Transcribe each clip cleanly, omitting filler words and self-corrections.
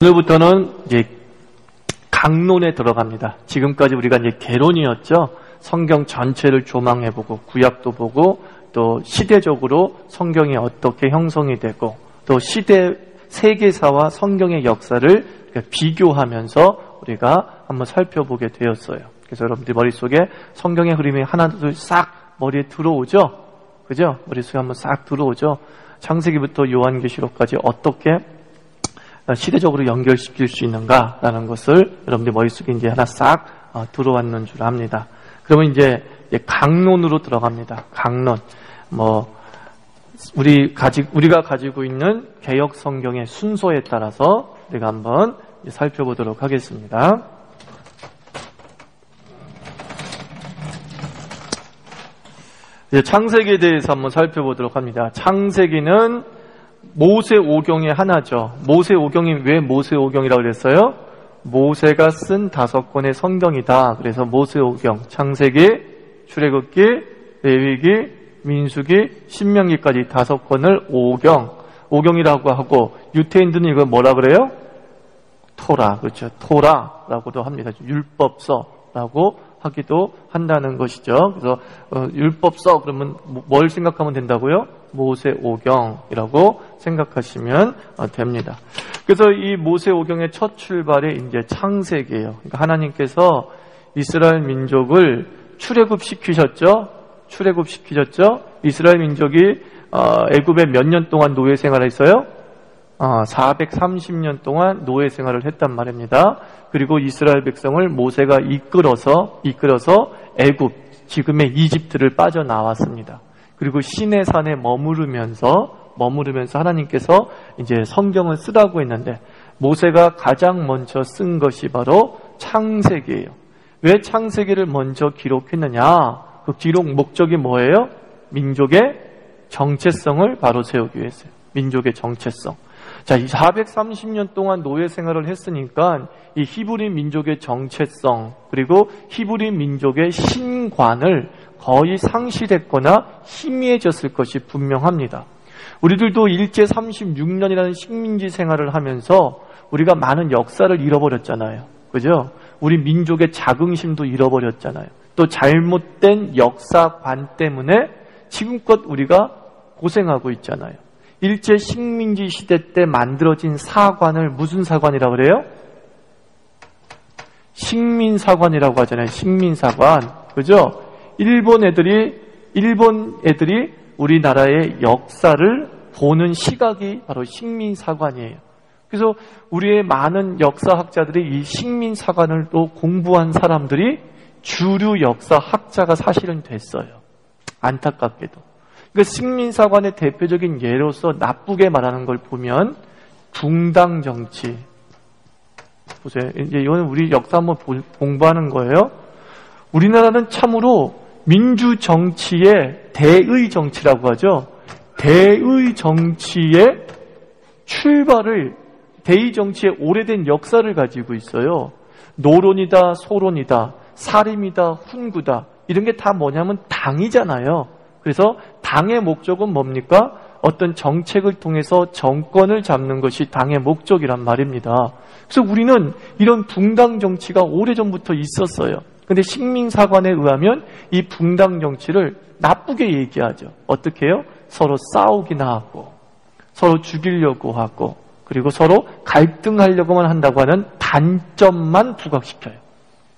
오늘부터는 이제 강론에 들어갑니다. 지금까지 우리가 이제 개론이었죠. 성경 전체를 조망해보고 구약도 보고 또 시대적으로 성경이 어떻게 형성이 되고 또 시대 세계사와 성경의 역사를 비교하면서 우리가 한번 살펴보게 되었어요. 그래서 여러분들 머릿속에 성경의 흐름이 하나 둘 싹 머리에 들어오죠. 그죠? 머릿속에 한번 싹 들어오죠. 창세기부터 요한계시록까지 어떻게 시대적으로 연결시킬 수 있는가라는 것을 여러분들 머릿속에 이제 하나 싹 들어왔는 줄 압니다. 그러면 이제 강론으로 들어갑니다. 강론. 우리가 가지고 있는 개역 성경의 순서에 따라서 우리가 한번 살펴보도록 하겠습니다. 이제 창세기에 대해서 한번 살펴보도록 합니다. 창세기는 모세 오경의 하나죠. 모세 오경이 왜 모세 오경이라고 그랬어요? 모세가 쓴 5권의 성경이다. 그래서 모세 오경, 창세기, 출애굽기, 레위기, 민수기, 신명기까지 5권을 오경이라고 하고, 유태인들은 이걸 뭐라 그래요? 토라, 그렇죠. 토라라고도 합니다. 율법서라고 하기도 한다는 것이죠. 그래서 율법서 그러면 뭘 생각하면 된다고요? 모세 오경이라고 생각하시면 됩니다. 그래서 이 모세 오경의 첫 출발이 이제 창세기예요. 그러니까 하나님께서 이스라엘 민족을 출애굽시키셨죠. 이스라엘 민족이 애굽에 몇 년 동안 노예 생활을 했어요? 430년 동안 노예 생활을 했단 말입니다. 그리고 이스라엘 백성을 모세가 이끌어서 애굽, 지금의 이집트를 빠져나왔습니다. 그리고 시내산에 머무르면서 하나님께서 이제 성경을 쓰라고 했는데 모세가 가장 먼저 쓴 것이 바로 창세기예요. 왜 창세기를 먼저 기록했느냐? 그 기록 목적이 뭐예요? 민족의 정체성을 바로 세우기 위해서요. 민족의 정체성. 자, 이 430년 동안 노예 생활을 했으니까 이 히브리 민족의 정체성 그리고 히브리 민족의 신관을 거의 상실했거나 희미해졌을 것이 분명합니다. 우리들도 일제 36년이라는 식민지 생활을 하면서 우리가 많은 역사를 잃어버렸잖아요. 그죠? 우리 민족의 자긍심도 잃어버렸잖아요. 또 잘못된 역사관 때문에 지금껏 우리가 고생하고 있잖아요. 일제 식민지 시대 때 만들어진 사관을 무슨 사관이라고 그래요? 식민사관이라고 하잖아요. 식민사관. 그죠? 일본 애들이 우리나라의 역사를 보는 시각이 바로 식민사관이에요. 그래서 우리의 많은 역사학자들이 이 식민사관을 또 공부한 사람들이 주류 역사학자가 사실은 됐어요. 안타깝게도. 그러니까 식민사관의 대표적인 예로서 나쁘게 말하는 걸 보면 붕당정치. 보세요. 이제 이거는 우리 역사 한번 공부하는 거예요. 우리나라는 참으로 민주정치의 대의 정치라고 하죠. 대의 정치의 출발을, 대의 정치의 오래된 역사를 가지고 있어요. 노론이다, 소론이다, 사림이다, 훈구다. 이런 게 다 뭐냐면 당이잖아요. 그래서 당의 목적은 뭡니까? 어떤 정책을 통해서 정권을 잡는 것이 당의 목적이란 말입니다. 그래서 우리는 이런 붕당 정치가 오래전부터 있었어요. 근데 식민사관에 의하면 이 붕당 정치를 나쁘게 얘기하죠. 어떻게 해요? 서로 싸우기나 하고 서로 죽이려고 하고 그리고 서로 갈등하려고만 한다고 하는 단점만 부각시켜요.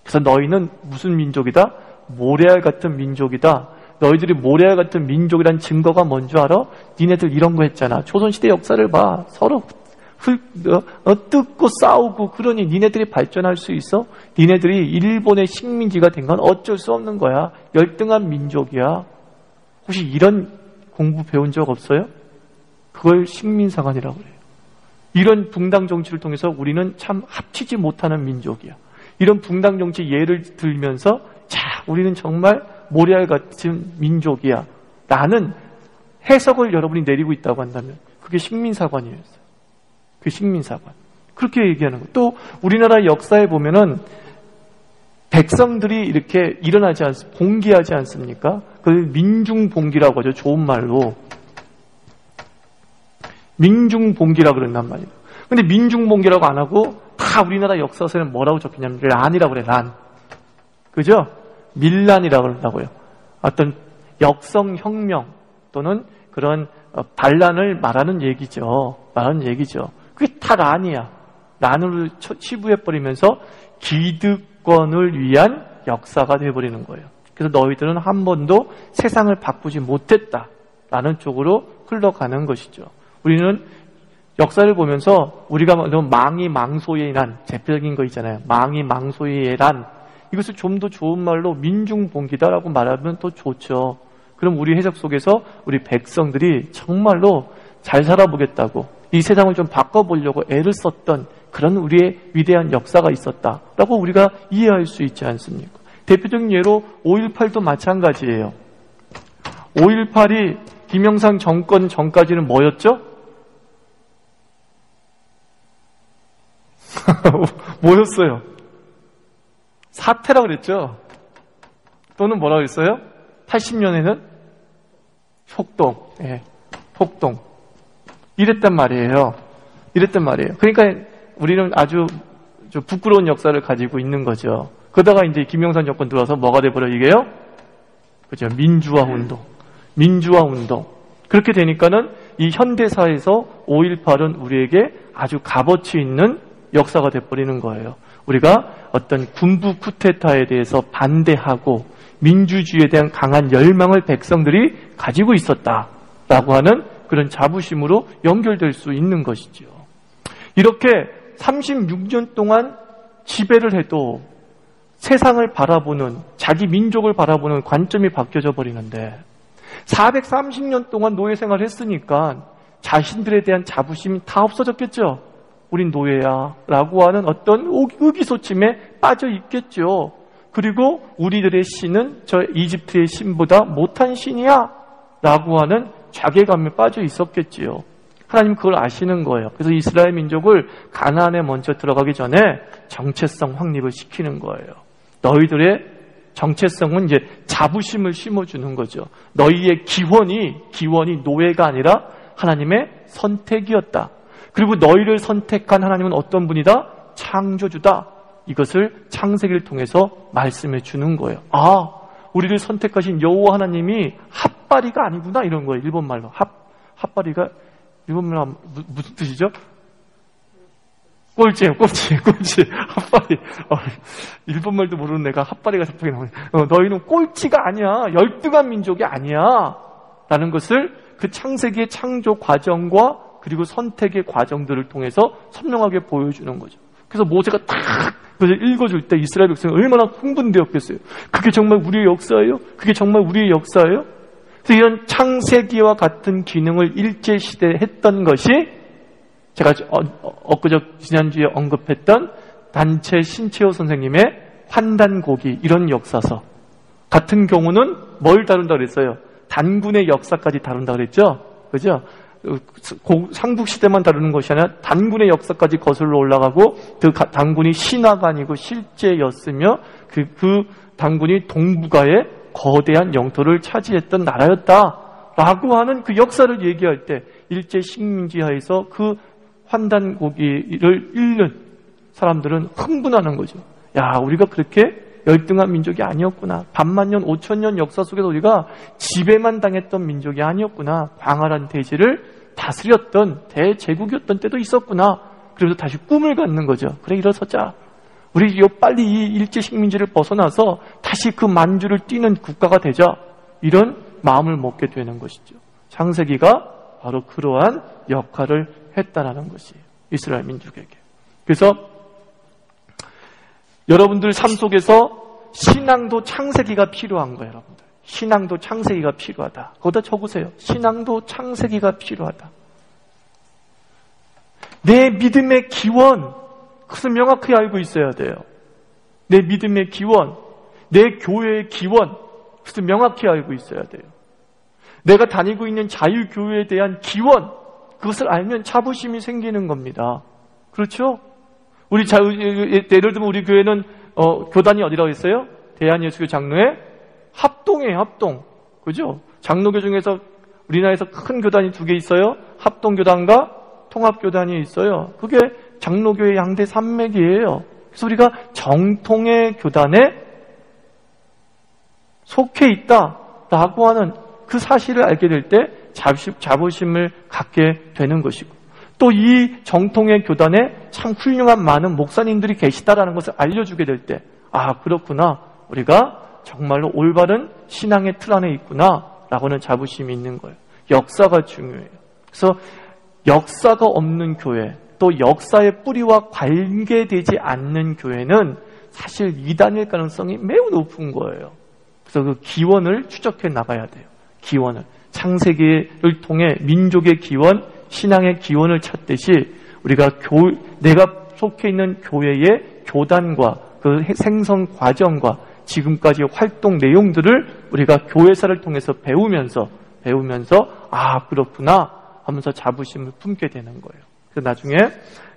그래서 너희는 무슨 민족이다? 모래알 같은 민족이다. 너희들이 모래알 같은 민족이란 증거가 뭔 줄 알아? 니네들 이런 거 했잖아. 조선시대 역사를 봐. 서로 뜯고 싸우고 그러니 니네들이 발전할 수 있어? 니네들이 일본의 식민지가 된 건 어쩔 수 없는 거야. 열등한 민족이야. 혹시 이런 공부 배운 적 없어요? 그걸 식민사관이라고 그래요. 이런 붕당 정치를 통해서 우리는 참 합치지 못하는 민족이야. 이런 붕당 정치 예를 들면서 자, 우리는 정말 모래알 같은 민족이야. 라는 해석을 여러분이 내리고 있다고 한다면 그게 식민사관이었어요. 그 식민사관. 그렇게 얘기하는 거예요. 또 우리나라 역사에 보면은 백성들이 이렇게 봉기하지 않습니까? 그걸 민중봉기라고 하죠. 좋은 말로. 민중봉기라고 그런단 말이에요. 근데 민중봉기라고 안 하고 다 우리나라 역사서에는 뭐라고 적혀냐면 란이라고 그래, 란. 그죠? 밀란이라고 그런다고요. 어떤 역성혁명 또는 그런 반란을 말하는 얘기죠. 그게 다 란이야. 란으로 치부해버리면서 기득권을 위한 역사가 돼버리는 거예요. 그래서 너희들은 한 번도 세상을 바꾸지 못했다라는 쪽으로 흘러가는 것이죠. 우리는 역사를 보면서 우리가 망이 망소의 난, 대표적인 거 있잖아요. 망이 망소의 난. 이것을 좀 더 좋은 말로 민중봉기다라고 말하면 더 좋죠. 그럼 우리 해석 속에서 우리 백성들이 정말로 잘 살아보겠다고 이 세상을 좀 바꿔보려고 애를 썼던 그런 우리의 위대한 역사가 있었다라고 우리가 이해할 수 있지 않습니까? 대표적인 예로 5.18도 마찬가지예요. 5.18이 김영삼 정권 전까지는 뭐였죠? 뭐였어요? 사태라고 그랬죠? 또는 뭐라고 그랬어요? 80년에는 폭동, 폭동. 이랬단 말이에요. 그러니까 우리는 아주 부끄러운 역사를 가지고 있는 거죠. 그러다가 이제 김영삼 정권 들어와서 뭐가 돼버려, 이게요? 그죠? 민주화 운동. 그렇게 되니까는 이 현대사에서 5.18은 우리에게 아주 값어치 있는 역사가 돼버리는 거예요. 우리가 어떤 군부 쿠데타에 대해서 반대하고 민주주의에 대한 강한 열망을 백성들이 가지고 있었다라고 하는 그런 자부심으로 연결될 수 있는 것이죠. 이렇게 36년 동안 지배를 해도 세상을 바라보는, 자기 민족을 바라보는 관점이 바뀌어져 버리는데 430년 동안 노예 생활을 했으니까 자신들에 대한 자부심이 다 없어졌겠죠. 우린 노예야 라고 하는 어떤 의기소침에 빠져 있겠죠. 그리고 우리들의 신은 저 이집트의 신보다 못한 신이야 라고 하는 자괴감에 빠져 있었겠지요. 하나님 그걸 아시는 거예요. 그래서 이스라엘 민족을 가나안에 먼저 들어가기 전에 정체성 확립을 시키는 거예요. 너희들의 정체성은 이제 자부심을 심어주는 거죠. 너희의 기원이 노예가 아니라 하나님의 선택이었다. 그리고 너희를 선택한 하나님은 어떤 분이다? 창조주다. 이것을 창세기를 통해서 말씀해 주는 거예요. 아, 우리를 선택하신 여호와 하나님이 핫바리가 아니구나, 이런 거예요. 일본말로. 핫바리가 일본말로 무슨 뜻이죠? 꼴찌. 핫바리. 일본말도 모르는 내가 핫바리가 갑자기 나오네. 너희는 꼴찌가 아니야. 열등한 민족이 아니야. 라는 것을 그 창세기의 창조 과정과 그리고 선택의 과정들을 통해서 선명하게 보여주는 거죠. 그래서 모세가 딱 그걸 읽어줄 때 이스라엘 백성이 얼마나 흥분되었겠어요. 그게 정말 우리의 역사예요? 그래서 이런 창세기와 같은 기능을 일제시대에 했던 것이 제가 지난주에 언급했던 단체 신채호 선생님의 환단고기, 이런 역사서 같은 경우는 뭘 다룬다고 그랬어요? 단군의 역사까지 다룬다고 그랬죠? 그죠? 삼국시대만 다루는 것이 아니라 단군의 역사까지 거슬러 올라가고 그 단군이 신화가 아니고 실제였으며 그 단군이 동북아의 거대한 영토를 차지했던 나라였다라고 하는 그 역사를 얘기할 때 일제 식민지하에서 그 환단고기를 읽는 사람들은 흥분하는 거죠. 야, 우리가 그렇게 열등한 민족이 아니었구나. 반만년, 5천년 역사 속에서 우리가 지배만 당했던 민족이 아니었구나. 광활한 대지를 다스렸던 대제국이었던 때도 있었구나. 그래서 다시 꿈을 갖는 거죠. 그래, 일어서자. 우리 빨리 이 일제 식민지를 벗어나서 다시 그 만주를 뛰는 국가가 되자. 이런 마음을 먹게 되는 것이죠. 창세기가 바로 그러한 역할을 했다라는 것이에요. 이스라엘 민족에게. 그래서 여러분들 삶 속에서 신앙도 창세기가 필요한 거예요, 여러분들. 신앙도 창세기가 필요하다. 거기다 적으세요. 신앙도 창세기가 필요하다. 내 믿음의 기원, 그것을 명확히 알고 있어야 돼요. 내 믿음의 기원, 내 교회의 기원, 그것을 명확히 알고 있어야 돼요. 내가 다니고 있는 자유교회에 대한 기원, 그것을 알면 자부심이 생기는 겁니다. 그렇죠? 예를 들면 우리 교회는 교단이 어디라고 했어요? 대한예수교 장로회 합동이에요, 합동. 그죠? 장로교 중에서 우리나라에서 큰 교단이 두 개 있어요. 합동교단과 통합교단이 있어요. 그게 장로교의 양대 산맥이에요. 그래서 우리가 정통의 교단에 속해 있다라고 하는 그 사실을 알게 될 때 자부심을 갖게 되는 것이고, 또 이 정통의 교단에 참 훌륭한 많은 목사님들이 계시다라는 것을 알려주게 될 때, 아, 그렇구나, 우리가 정말로 올바른 신앙의 틀 안에 있구나 라고 하는 자부심이 있는 거예요. 역사가 중요해요. 그래서 역사가 없는 교회, 또 역사의 뿌리와 관계되지 않는 교회는 사실 이단일 가능성이 매우 높은 거예요. 그래서 그 기원을 추적해 나가야 돼요. 기원을. 창세기를 통해 민족의 기원, 신앙의 기원을 찾듯이 우리가 내가 속해 있는 교회의 교단과 그 생성 과정과 지금까지 활동 내용들을 우리가 교회사를 통해서 배우면서 아, 그렇구나 하면서 자부심을 품게 되는 거예요. 그래서 나중에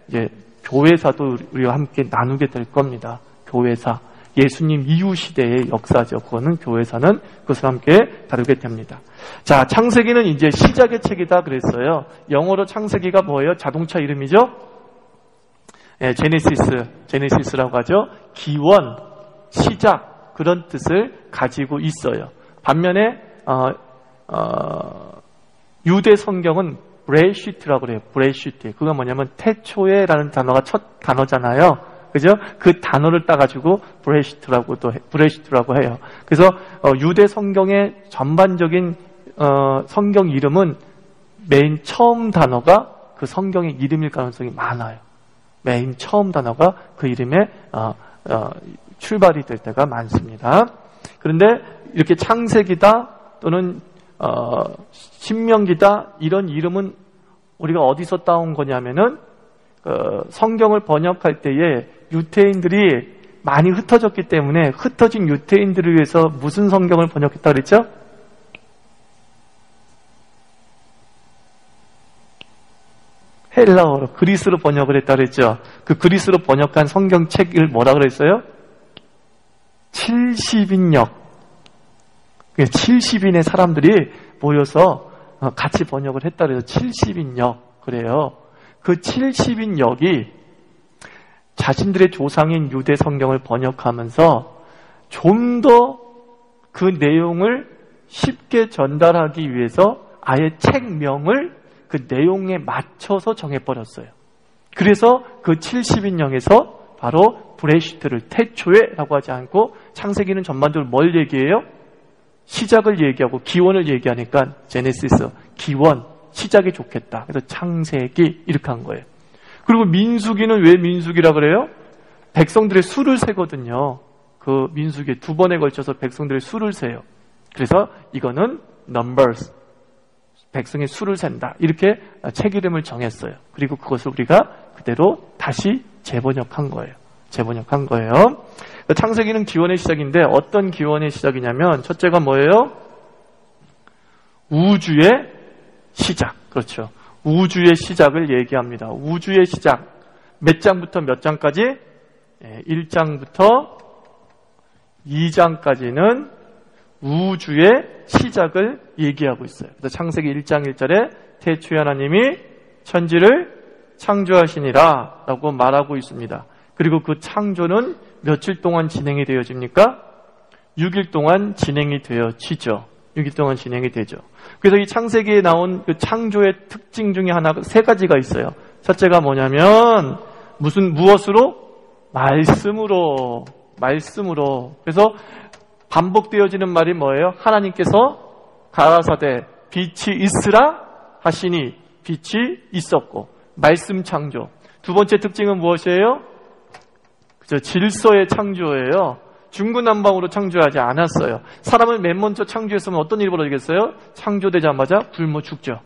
이제 교회사도 우리와 함께 나누게 될 겁니다. 교회사. 예수님 이후 시대의 역사죠. 그거는 교회사는 그것을 함께 다루게 됩니다. 자, 창세기는 이제 시작의 책이다 그랬어요. 영어로 창세기가 뭐예요? 자동차 이름이죠? 네, 제네시스라고 하죠. 기원, 시작, 그런 뜻을 가지고 있어요. 반면에 유대 성경은 브레시트라고 그래요. 브레시트. 그건 뭐냐면 태초에라는 단어가 첫 단어잖아요. 그죠? 그 단어를 따가지고 브레시트라고 해요. 그래서 유대 성경의 전반적인 성경 이름은 맨 처음 단어가 그 성경의 이름일 가능성이 많아요. 맨 처음 단어가 그 이름에 출발이 될 때가 많습니다. 그런데 이렇게 창세기다 또는 신명기다 이런 이름은 우리가 어디서 따온 거냐면은 성경을 번역할 때에 유태인들이 많이 흩어졌기 때문에 흩어진 유태인들을 위해서 무슨 성경을 번역했다고 그랬죠? 헬라어로, 그리스로 번역을 했다고 그랬죠? 그 그리스로 번역한 성경책을 뭐라 그랬어요? 70인역. 70인의 사람들이 모여서 같이 번역을 했다고 해서 70인역. 그래요. 그 70인역이 자신들의 조상인 유대 성경을 번역하면서 좀 더 그 내용을 쉽게 전달하기 위해서 아예 책명을 그 내용에 맞춰서 정해버렸어요. 그래서 그 70인역에서 바로 브레시트를 태초에라고 하지 않고 창세기는 전반적으로 뭘 얘기해요? 시작을 얘기하고 기원을 얘기하니까 제네시스, 기원, 시작이 좋겠다. 그래서 창세기 이렇게 한 거예요. 그리고 민수기는 왜 민수기라 그래요? 백성들의 수를 세거든요. 그 민수기에 2번에 걸쳐서 백성들의 수를 세요. 그래서 이거는 numbers, 백성의 수를 센다. 이렇게 책 이름을 정했어요. 그리고 그것을 우리가 그대로 다시 재번역한 거예요. 창세기는 기원의 시작인데 어떤 기원의 시작이냐면 첫째가 뭐예요? 우주의 시작. 그렇죠. 우주의 시작을 얘기합니다. 우주의 시작. 몇 장부터 몇 장까지? 1장부터 2장까지는 우주의 시작을 얘기하고 있어요. 그래서 창세기 1장 1절에 태초에 하나님이 천지를 창조하시니라 라고 말하고 있습니다. 그리고 그 창조는 며칠 동안 진행이 되어집니까? 6일 동안 진행이 되어지죠. 6일 동안 진행이 되죠. 그래서 이 창세기에 나온 그 창조의 특징 중에 하나가 3가지가 있어요. 첫째가 뭐냐면 무엇으로? 말씀으로. 그래서 반복되어지는 말이 뭐예요? 하나님께서 가라사대 빛이 있으라 하시니 빛이 있었고 말씀 창조. 두 번째 특징은 무엇이에요? 그죠? 질서의 창조예요. 중구난방으로 창조하지 않았어요. 사람을 맨 먼저 창조했으면 어떤 일이 벌어지겠어요? 창조되자마자 굶어 죽죠.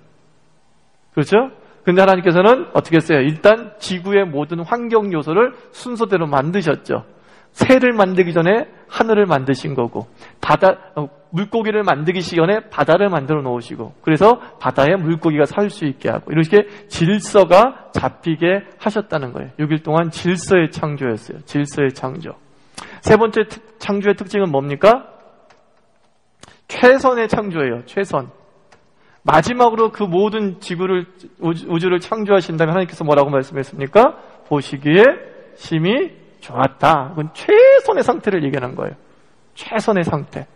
그렇죠? 근데 하나님께서는 어떻게 했어요? 일단 지구의 모든 환경 요소를 순서대로 만드셨죠. 새를 만들기 전에 하늘을 만드신 거고, 물고기를 만들기 전에 바다를 만들어 놓으시고, 그래서 바다에 물고기가 살 수 있게 하고, 이렇게 질서가 잡히게 하셨다는 거예요. 6일 동안 질서의 창조였어요. 질서의 창조. 세 번째 창조의 특징은 뭡니까? 최선의 창조예요. 최선. 마지막으로 그 모든 우주를 창조하신 다음에 하나님께서 뭐라고 말씀했습니까? 보시기에 심히 좋았다. 그건 최선의 상태를 얘기하는 거예요. 최선의 상태.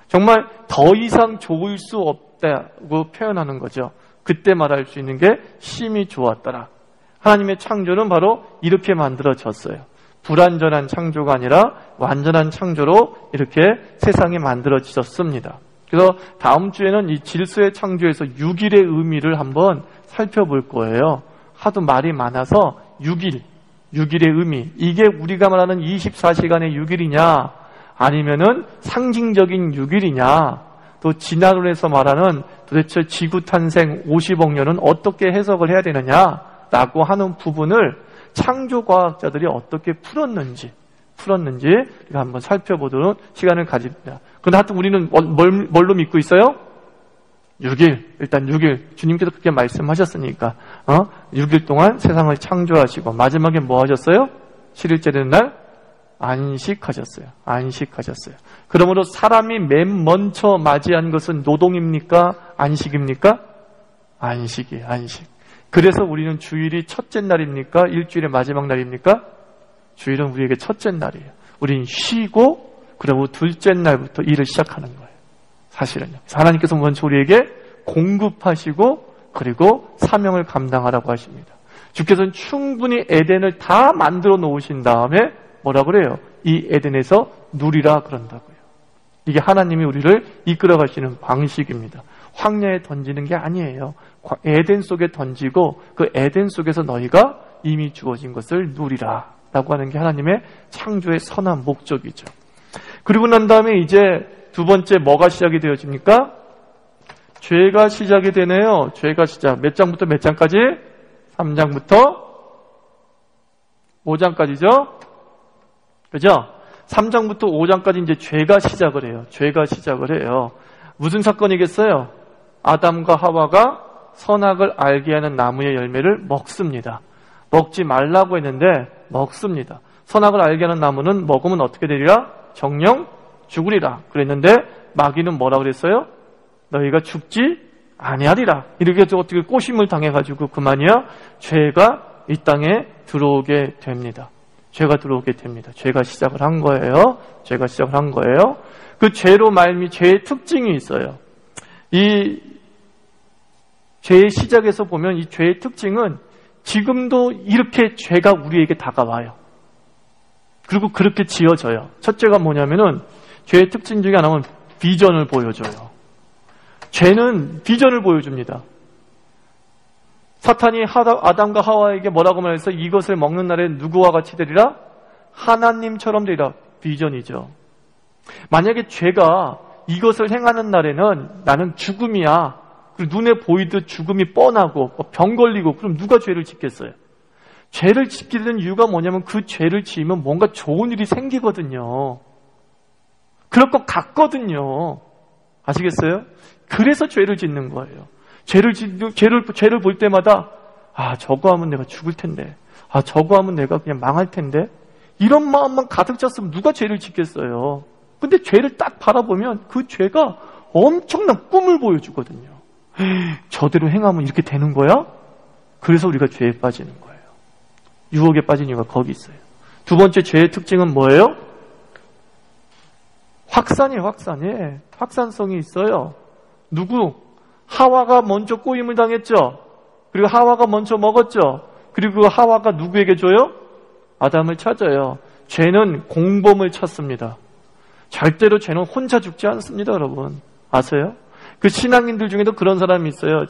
정말 더 이상 좋을 수 없다고 표현하는 거죠. 그때 말할 수 있는 게 심히 좋았더라. 하나님의 창조는 바로 이렇게 만들어졌어요. 불완전한 창조가 아니라 완전한 창조로 이렇게 세상이 만들어졌습니다. 그래서 다음 주에는 이 질서의 창조에서 6일의 의미를 한번 살펴볼 거예요. 하도 말이 많아서 6일의 의미. 이게 우리가 말하는 24시간의 6일이냐, 아니면은 상징적인 6일이냐, 또 진화론에서 말하는 도대체 지구 탄생 50억 년은 어떻게 해석을 해야 되느냐라고 하는 부분을 창조과학자들이 어떻게 풀었는지 우리가 한번 살펴보도록 시간을 가집니다. 그런데 하여튼 우리는 뭘로 믿고 있어요? 6일. 일단 6일. 주님께서 그렇게 말씀하셨으니까 6일 동안 세상을 창조하시고 마지막에 뭐 하셨어요? 7일째 되는 날 안식하셨어요. 그러므로 사람이 맨 먼저 맞이한 것은 노동입니까? 안식입니까? 안식이에요. 안식. 그래서 우리는 주일이 첫째 날입니까? 일주일의 마지막 날입니까? 주일은 우리에게 첫째 날이에요. 우리는 쉬고 그리고 둘째 날부터 일을 시작하는 거예요. 사실은요. 하나님께서 먼저 우리에게 공급하시고 그리고 사명을 감당하라고 하십니다. 주께서는 충분히 에덴을 다 만들어 놓으신 다음에 뭐라 그래요? 이 에덴에서 누리라 그런다고요. 이게 하나님이 우리를 이끌어 가시는 방식입니다. 황야에 던지는 게 아니에요. 에덴 속에 던지고 그 에덴 속에서 너희가 이미 주어진 것을 누리라 라고 하는 게 하나님의 창조의 선한 목적이죠. 그리고 난 다음에 이제 두 번째 뭐가 시작이 되어집니까? 죄가 시작이 되네요. 죄가 시작. 몇 장부터 몇 장까지? 3장부터 5장까지죠? 그죠? 3장부터 5장까지 이제 죄가 시작을 해요. 죄가 시작을 해요. 무슨 사건이겠어요? 아담과 하와가 선악을 알게 하는 나무의 열매를 먹습니다. 먹지 말라고 했는데 먹습니다. 선악을 알게 하는 나무는 먹으면 어떻게 되리라? 정령 죽으리라 그랬는데 마귀는 뭐라 그랬어요? 너희가 죽지 아니하리라. 이렇게 해서 어떻게 꼬심을 당해가지고 그만이야 죄가 이 땅에 들어오게 됩니다. 죄가 시작을 한 거예요. 그 죄로 말미 죄의 특징이 있어요. 이 죄의 시작에서 보면 이 죄의 특징은 지금도 이렇게 죄가 우리에게 다가와요. 그리고 그렇게 지어져요. 첫째가 뭐냐면은 죄의 특징 중에 하나는 비전을 보여줘요. 죄는 비전을 보여줍니다. 사탄이 아담과 하와에게 뭐라고 말해서 이것을 먹는 날에 누구와 같이 되리라? 하나님처럼 되리라. 비전이죠. 만약에 죄가 이것을 행하는 날에는 나는 죽음이야. 그리고 눈에 보이듯 죽음이 뻔하고 병 걸리고 그럼 누가 죄를 짓겠어요? 죄를 짓게 되는 이유가 뭐냐면 그 죄를 지으면 뭔가 좋은 일이 생기거든요. 그럴 것 같거든요. 아시겠어요? 그래서 죄를 짓는 거예요. 죄를 볼 때마다 저거 하면 내가 죽을 텐데, 저거 하면 내가 그냥 망할 텐데, 이런 마음만 가득 찼으면 누가 죄를 짓겠어요? 근데 죄를 딱 바라보면 그 죄가 엄청난 꿈을 보여주거든요. 저대로 행하면 이렇게 되는 거야? 그래서 우리가 죄에 빠지는 거예요. 유혹에 빠진 이유가 거기 있어요. 두 번째 죄의 특징은 뭐예요? 확산이에요. 확산성이 있어요. 누구? 하와가 먼저 꼬임을 당했죠. 그리고 하와가 먼저 먹었죠. 그리고 하와가 누구에게 줘요? 아담을 찾아요. 죄는 공범을 찾습니다. 절대로 죄는 혼자 죽지 않습니다, 여러분. 아세요? 그 신앙인들 중에도 그런 사람이 있어요.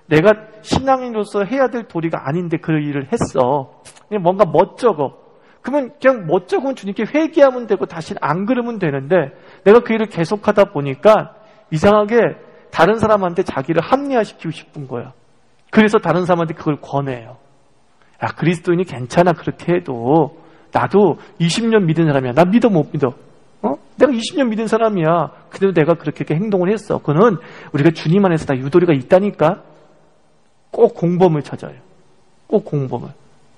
내가 신앙인으로서 해야 될 도리가 아닌데 그 일을 했어. 그냥 뭔가 멋쩍어. 그러면 그냥 멋쩍으면 주님께 회개하면 되고 다시 안 그러면 되는데 내가 그 일을 계속하다 보니까 이상하게 다른 사람한테 자기를 합리화시키고 싶은 거야. 그래서 다른 사람한테 그걸 권해요. 야, 그리스도인이 괜찮아 그렇게 해도 나도 20년 믿은 사람이야. 나 믿어 못 믿어? 내가 20년 믿은 사람이야. 그래도 내가 그렇게 행동을 했어. 그거는 우리가 주님 안에서 다 유도리가 있다니까. 꼭 공범을 찾아요. 꼭 공범을.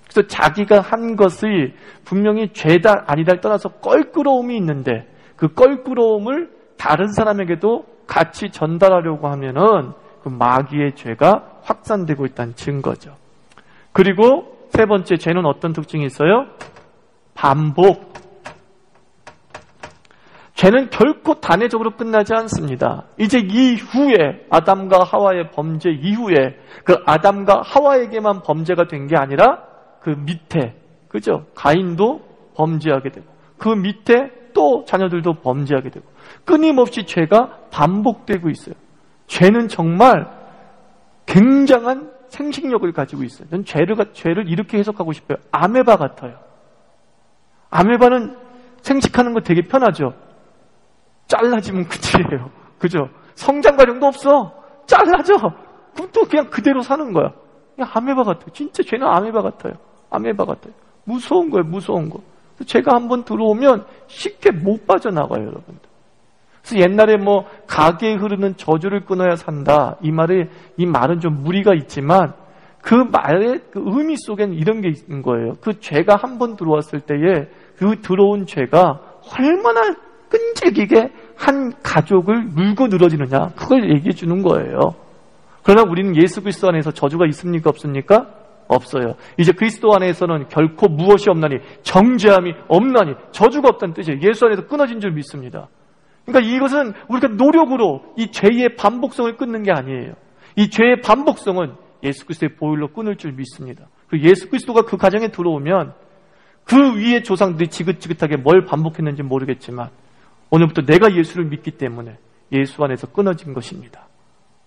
그래서 자기가 한 것이 분명히 죄다 아니다를 떠나서 껄끄러움이 있는데 그 껄끄러움을 다른 사람에게도 같이 전달하려고 하면은 그 마귀의 죄가 확산되고 있다는 증거죠. 그리고 세 번째, 죄는 어떤 특징이 있어요? 반복. 죄는 결코 단회적으로 끝나지 않습니다. 이제 이후에, 아담과 하와의 범죄 이후에 그 아담과 하와에게만 범죄가 된 게 아니라 그 밑에, 그죠? 가인도 범죄하게 되고 그 밑에 또 자녀들도 범죄하게 되고 끊임없이 죄가 반복되고 있어요. 죄는 정말 굉장한 생식력을 가지고 있어요. 저는 죄를 이렇게 해석하고 싶어요. 아메바 같아요. 아메바는 생식하는 거 되게 편하죠. 잘라지면 끝이에요. 그죠? 성장 과정도 없어. 잘라져. 그럼 또 그냥 그대로 사는 거야. 그냥 아메바 같아요. 진짜 죄는 아메바 같아요. 아메바 같아요. 무서운 거예요. 무서운 거. 죄가 한번 들어오면 쉽게 못 빠져나가요, 여러분들. 그래서 옛날에 뭐 가게에 흐르는 저주를 끊어야 산다. 이 말은 좀 무리가 있지만 그 말의 그 의미 속엔 이런 게 있는 거예요. 그 죄가 한번 들어왔을 때에 그 들어온 죄가 얼마나 끈질기게 한 가족을 물고 늘어지느냐, 그걸 얘기해 주는 거예요. 그러나 우리는 예수 그리스도 안에서 저주가 있습니까? 없습니까? 없어요. 이제 그리스도 안에서는 결코 무엇이 없나니, 정죄함이 없나니, 저주가 없다는 뜻이에요. 예수 안에서 끊어진 줄 믿습니다. 그러니까 이것은 우리가 노력으로 이 죄의 반복성을 끊는 게 아니에요. 이 죄의 반복성은 예수 그리스도의 보혈로 끊을 줄 믿습니다. 그리고 예수 그리스도가 그 가정에 들어오면 그 위에 조상들이 지긋지긋하게 뭘 반복했는지 모르겠지만 오늘부터 내가 예수를 믿기 때문에 예수 안에서 끊어진 것입니다.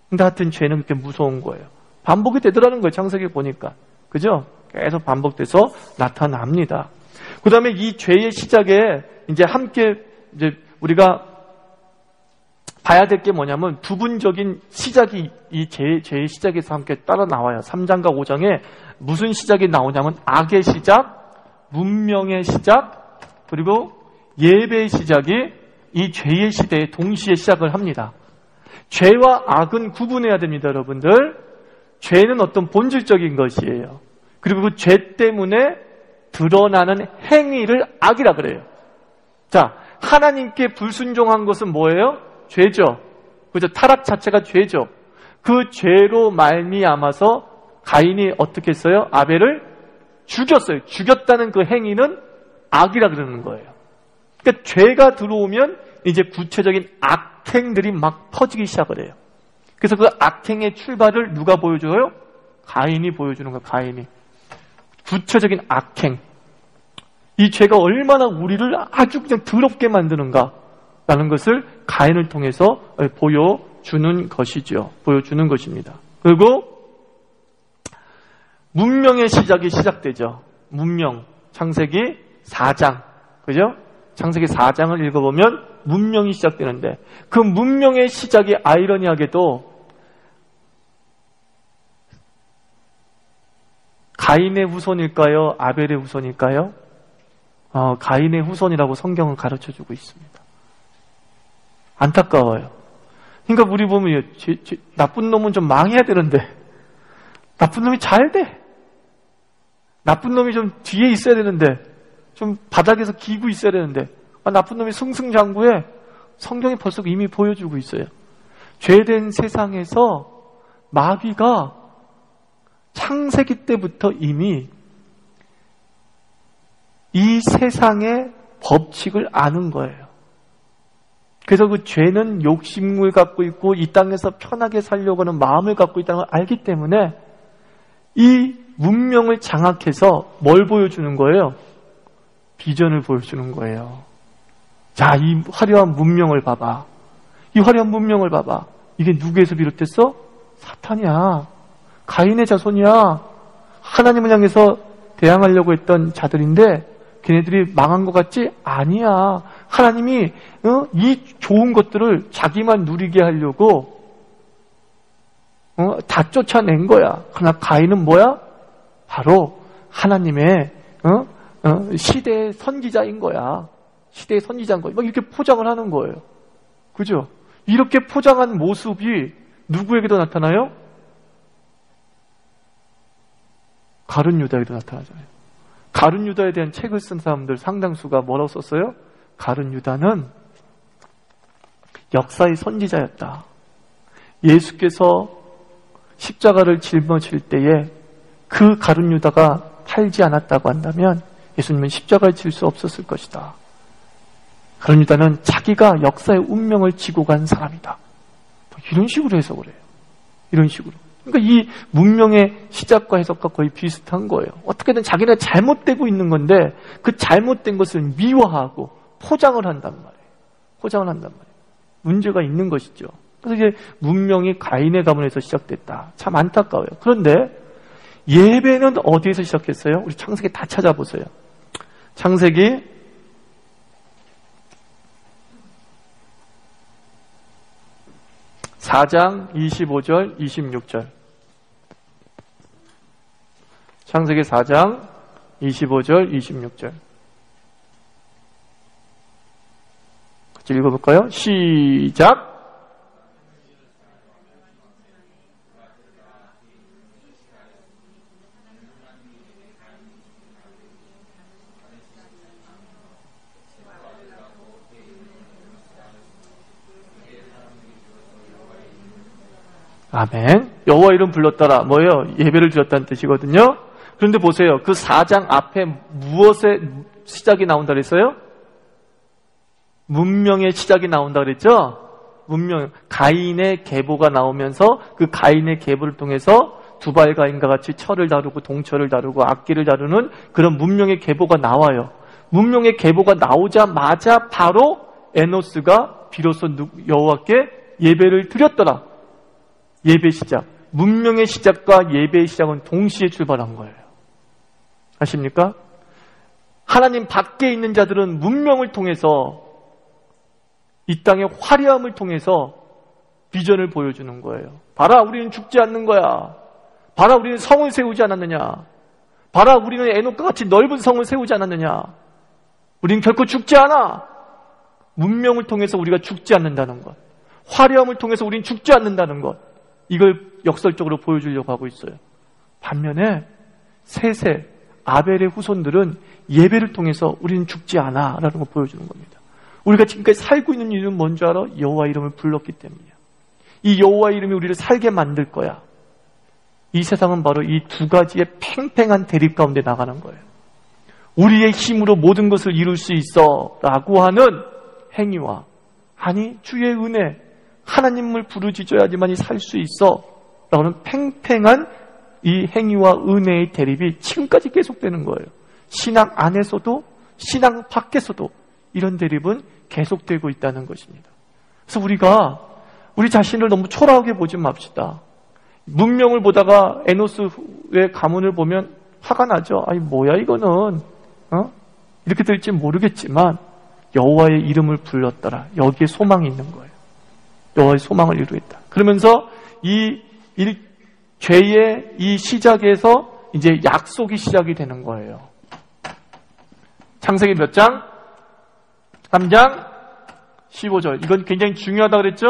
근데 하여튼 죄는 그렇게 무서운 거예요. 반복이 되더라는 거예요. 창세기 보니까. 그죠? 계속 반복돼서 나타납니다. 그 다음에 이 죄의 시작에 이제 함께 이제 우리가 봐야 될 게 뭐냐면 부분적인 시작이 이 죄의 시작에서 함께 따라 나와요. 3장과 5장에 무슨 시작이 나오냐면 악의 시작, 문명의 시작, 그리고 예배의 시작이 이 죄의 시대에 동시에 시작을 합니다. 죄와 악은 구분해야 됩니다, 여러분들. 죄는 어떤 본질적인 것이에요. 그리고 그 죄 때문에 드러나는 행위를 악이라 그래요. 자, 하나님께 불순종한 것은 뭐예요? 죄죠. 그죠? 타락 자체가 죄죠. 그 죄로 말미암아서 가인이 어떻게 했어요? 아벨을 죽였어요. 죽였다는 그 행위는 악이라 그러는 거예요. 그러니까 죄가 들어오면 이제 구체적인 악행들이 막 퍼지기 시작을 해요. 그래서 그 악행의 출발을 누가 보여줘요? 가인이 보여주는 거예요. 가인이. 구체적인 악행. 이 죄가 얼마나 우리를 아주 그냥 더럽게 만드는가 라는 것을 가인을 통해서 보여주는 것이죠. 보여주는 것입니다. 그리고 문명의 시작이 시작되죠. 문명. 창세기 4장. 그죠? 창세기 4장을 읽어보면 문명이 시작되는데 그 문명의 시작이 아이러니하게도 가인의 후손일까요? 아벨의 후손일까요? 가인의 후손이라고 성경은 가르쳐주고 있습니다. 안타까워요. 그러니까 우리 보면 나쁜 놈은 좀 망해야 되는데 나쁜 놈이 잘 돼. 나쁜 놈이 좀 뒤에 있어야 되는데 좀 바닥에서 기고 있어야 되는데 나쁜 놈이 승승장구해. 성경이 벌써 이미 보여주고 있어요. 죄된 세상에서 마귀가 창세기 때부터 이미 이 세상의 법칙을 아는 거예요. 그래서 그 죄는 욕심을 갖고 있고 이 땅에서 편하게 살려고 하는 마음을 갖고 있다는 걸 알기 때문에 이 문명을 장악해서 뭘 보여주는 거예요? 비전을 보여주는 거예요. 자, 이 화려한 문명을 봐봐. 이 화려한 문명을 봐봐. 이게 누구에서 비롯됐어? 사탄이야. 가인의 자손이야. 하나님을 향해서 대항하려고 했던 자들인데 걔네들이 망한 것 같지? 아니야. 하나님이 이 좋은 것들을 자기만 누리게 하려고 다 쫓아낸 거야. 그러나 가인은 뭐야? 바로 하나님의 시대의 선지자인 거야. 시대의 선지자인 거야. 막 이렇게 포장을 하는 거예요. 그죠? 이렇게 포장한 모습이 누구에게도 나타나요? 가룟 유다에도 나타나잖아요. 가룟 유다에 대한 책을 쓴 사람들 상당수가 뭐라고 썼어요? 가룟 유다는 역사의 선지자였다. 예수께서 십자가를 짊어질 때에 그 가룟 유다가 팔지 않았다고 한다면 예수님은 십자가를 질 수 없었을 것이다. 가룟 유다는 자기가 역사의 운명을 지고 간 사람이다. 이런 식으로 해석을 해요. 이런 식으로. 그러니까 이 문명의 시작과 해석과 거의 비슷한 거예요. 어떻게든 자기는 잘못되고 있는 건데 그 잘못된 것을 미화하고 포장을 한단 말이에요. 포장을 한단 말이에요. 문제가 있는 것이죠. 그래서 이제 문명이 가인의 가문에서 시작됐다. 참 안타까워요. 그런데 예배는 어디에서 시작했어요? 우리 창세기 다 찾아보세요. 창세기 4장 25절 26절. 창세기 4장 25절 26절. 같이 읽어볼까요? 시작. 아멘. 여호와 이름 불렀더라. 뭐예요? 예배를 드렸다는 뜻이거든요. 그런데 보세요. 그 4장 앞에 무엇의 시작이 나온다 그랬어요? 문명의 시작이 나온다 그랬죠? 문명, 가인의 계보가 나오면서 그 가인의 계보를 통해서 두발가인과 같이 철을 다루고 동철을 다루고 악기를 다루는 그런 문명의 계보가 나와요. 문명의 계보가 나오자마자 바로 에노스가 비로소 여호와께 예배를 드렸더라. 예배 시작. 문명의 시작과 예배의 시작은 동시에 출발한 거예요. 아십니까? 하나님 밖에 있는 자들은 문명을 통해서 이 땅의 화려함을 통해서 비전을 보여주는 거예요. 봐라, 우리는 죽지 않는 거야. 봐라, 우리는 성을 세우지 않았느냐. 봐라, 우리는 에녹과 같이 넓은 성을 세우지 않았느냐. 우리는 결코 죽지 않아. 문명을 통해서 우리가 죽지 않는다는 것. 화려함을 통해서 우리는 죽지 않는다는 것. 이걸 역설적으로 보여주려고 하고 있어요. 반면에 셋의 아벨의 후손들은 예배를 통해서 우리는 죽지 않아 라는 걸 보여주는 겁니다. 우리가 지금까지 살고 있는 이유는 뭔지 알아? 여호와 이름을 불렀기 때문이야. 이 여호와 이름이 우리를 살게 만들 거야. 이 세상은 바로 이 두 가지의 팽팽한 대립 가운데 나가는 거예요. 우리의 힘으로 모든 것을 이룰 수 있어 라고 하는 행위와 아니 주의 은혜 하나님을 부르짖어야지만이 살 수 있어 라는 팽팽한 이 행위와 은혜의 대립이 지금까지 계속되는 거예요. 신앙 안에서도 신앙 밖에서도 이런 대립은 계속되고 있다는 것입니다. 그래서 우리가 우리 자신을 너무 초라하게 보지 맙시다. 문명을 보다가 에노스의 가문을 보면 화가 나죠. 아니 뭐야 이거는 이렇게 될지 모르겠지만 여호와의 이름을 불렀더라. 여기에 소망이 있는 거예요. 여호와의 소망을 이루겠다. 그러면서 이 죄의 이 시작에서 이제 약속이 시작이 되는 거예요. 창세기 몇 장? 3장 15절. 이건 굉장히 중요하다 그랬죠?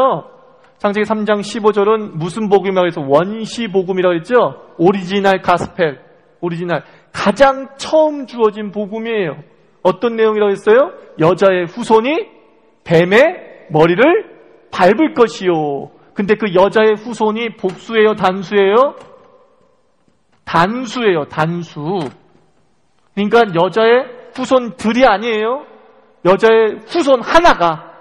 창세기 3장 15절은 무슨 복음이라고 해서 원시 복음이라고 했죠? 오리지널 가스펠. 오리지널. 가장 처음 주어진 복음이에요. 어떤 내용이라고 했어요? 여자의 후손이 뱀의 머리를 밟을 것이요. 근데 그 여자의 후손이 복수예요? 단수예요? 단수예요. 단수. 그러니까 여자의 후손들이 아니에요. 여자의 후손 하나가.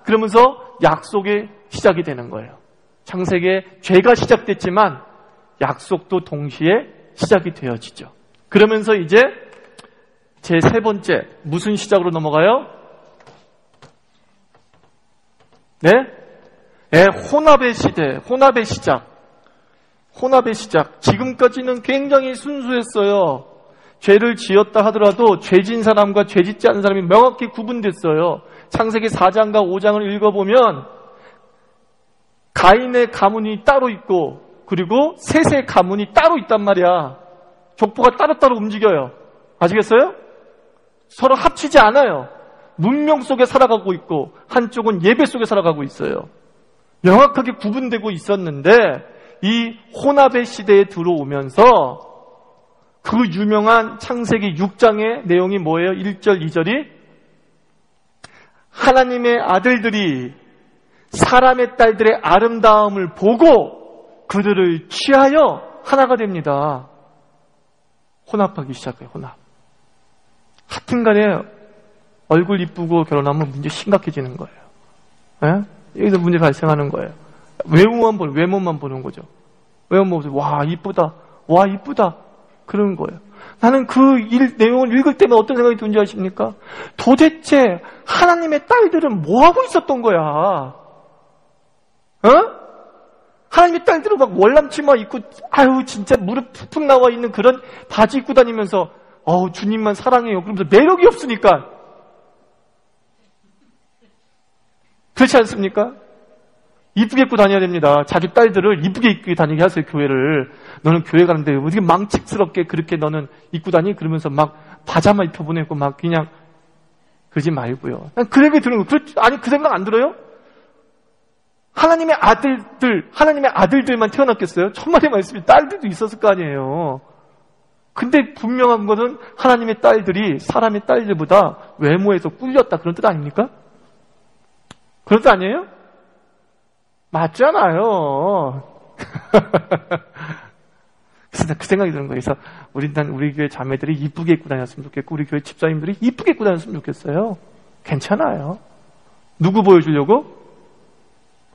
그러면서 약속의 시작이 되는 거예요. 창세기에 죄가 시작됐지만 약속도 동시에 시작이 되어지죠. 그러면서 이제 제 세 번째 무슨 시작으로 넘어가요? 네? 혼합의 시대, 혼합의 시작. 지금까지는 굉장히 순수했어요. 죄를 지었다 하더라도 죄진 사람과 죄짓지 않은 사람이 명확히 구분됐어요. 창세기 4장과 5장을 읽어보면 가인의 가문이 따로 있고 그리고 셋의 가문이 따로 있단 말이야. 족보가 따로따로 움직여요. 아시겠어요? 서로 합치지 않아요. 문명 속에 살아가고 있고 한쪽은 예배 속에 살아가고 있어요. 명확하게 구분되고 있었는데 이 혼합의 시대에 들어오면서 그 유명한 창세기 6장의 내용이 뭐예요? 1절, 2절이 하나님의 아들들이 사람의 딸들의 아름다움을 보고 그들을 취하여 하나가 됩니다. 혼합하기 시작해요. 혼합. 하여튼간에 얼굴 이쁘고 결혼하면 문제 심각해지는 거예요. 예? 여기서 문제 발생하는 거예요. 외모만 보는 거죠. 외모만 보고 와 이쁘다, 와 이쁘다 그러는 거예요. 나는 그 내용을 읽을 때면 어떤 생각이 드는지 아십니까? 도대체 하나님의 딸들은 뭐 하고 있었던 거야? 하나님의 딸들은 막 월남치마 입고 아유 진짜 무릎 푹푹 나와 있는 그런 바지 입고 다니면서 주님만 사랑해요. 그러면서 매력이 없으니까. 그렇지 않습니까? 이쁘게 입고 다녀야 됩니다. 자기 딸들을 이쁘게 입고 다니게 하세요, 교회를. 너는 교회 가는데 어떻게 망측스럽게 그렇게 너는 입고 다니? 그러면서 막 바자마 입혀보내고 막 그냥 그러지 말고요. 그 얘기 들은 거, 아니 그 생각 안 들어요? 하나님의 아들들만 태어났겠어요? 천만의 말씀이 딸들도 있었을 거 아니에요. 근데 분명한 것은 하나님의 딸들이 사람의 딸들보다 외모에서 꿀렸다 그런 뜻 아닙니까? 그런 뜻 아니에요? 맞잖아요. 그래서 그 생각이 드는 거예요. 그래서 우리 교회 자매들이 이쁘게 입고 다녔으면 좋겠고 우리 교회 집사님들이 이쁘게 입고 다녔으면 좋겠어요. 괜찮아요. 누구 보여주려고?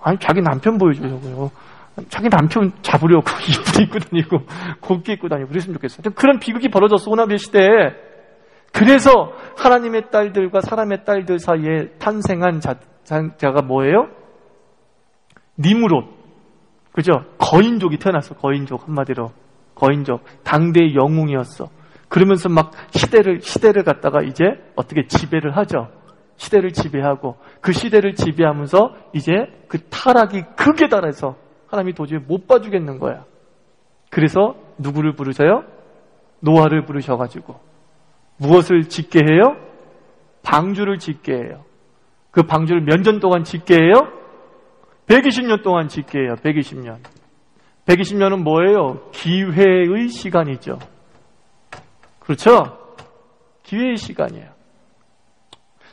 아니 자기 남편 보여주려고요. 자기 남편 잡으려고 이쁘게 입고 다니고 곱게 입고 다니고 그랬으면 좋겠어요. 그런 비극이 벌어졌어 혼합의 시대에. 그래서 하나님의 딸들과 사람의 딸들 사이에 탄생한 자가 뭐예요? 니무롯. 그죠? 거인족이 태어났어. 거인족 한마디로. 거인족. 당대의 영웅이었어. 그러면서 막 시대를 갖다가 이제 어떻게 지배를 하죠. 시대를 지배하고 그 시대를 지배하면서 이제 그 타락이 극에 달해서 하나님이 도저히 못 봐주겠는 거야. 그래서 누구를 부르셔요? 노아를 부르셔가지고 무엇을 짓게 해요? 방주를 짓게 해요. 그 방주를 몇 년 동안 짓게 해요? 120년 동안 짓게 해요. 120년. 120년은 뭐예요? 기회의 시간이죠. 그렇죠? 기회의 시간이에요.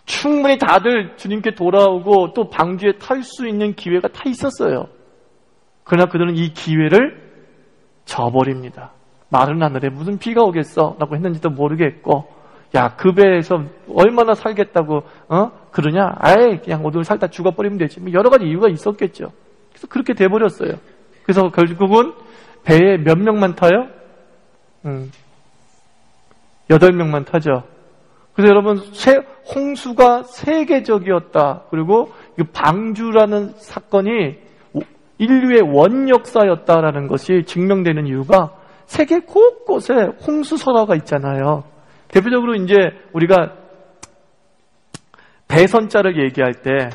충분히 다들 주님께 돌아오고 또 방주에 탈 수 있는 기회가 다 있었어요. 그러나 그들은 이 기회를 저버립니다. 마른 하늘에 무슨 비가 오겠어? 라고 했는지도 모르겠고 야, 그 배에서 얼마나 살겠다고 그러냐? 아예 그냥 오늘 살다 죽어버리면 되지. 여러 가지 이유가 있었겠죠. 그래서 그렇게 돼버렸어요. 그래서 결국은 배에 몇 명만 타요? 8명만 타죠. 그래서 여러분 홍수가 세계적이었다. 그리고 이 방주라는 사건이 인류의 원역사였다라는 것이 증명되는 이유가 세계 곳곳에 홍수설화가 있잖아요. 대표적으로 이제 우리가 배선자를 얘기할 때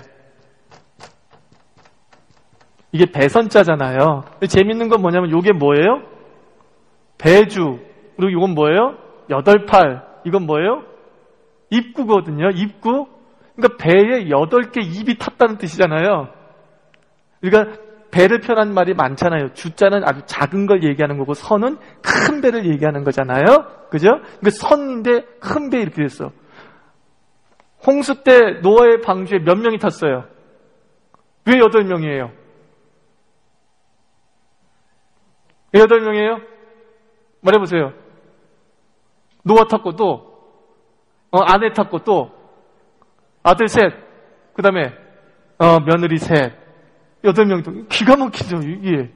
이게 배선자잖아요. 재밌는 건 뭐냐면 이게 뭐예요? 배주. 그리고 이건 뭐예요? 8팔. 이건 뭐예요? 입구거든요. 입구. 그러니까 배에 8개 입이 탔다는 뜻이잖아요. 그러니까 배를 표현한 말이 많잖아요. 주자는 아주 작은 걸 얘기하는 거고 선은 큰 배를 얘기하는 거잖아요. 그죠? 그러니까 선인데 큰 배 이렇게 됐어. 홍수 때 노아의 방주에 몇 명이 탔어요? 왜 8명이에요? 왜 8명이에요? 말해보세요. 노아 탔고 또 아내 탔고 또 아들 셋, 그 다음에 며느리 셋, 8명 또 기가 막히죠. 이게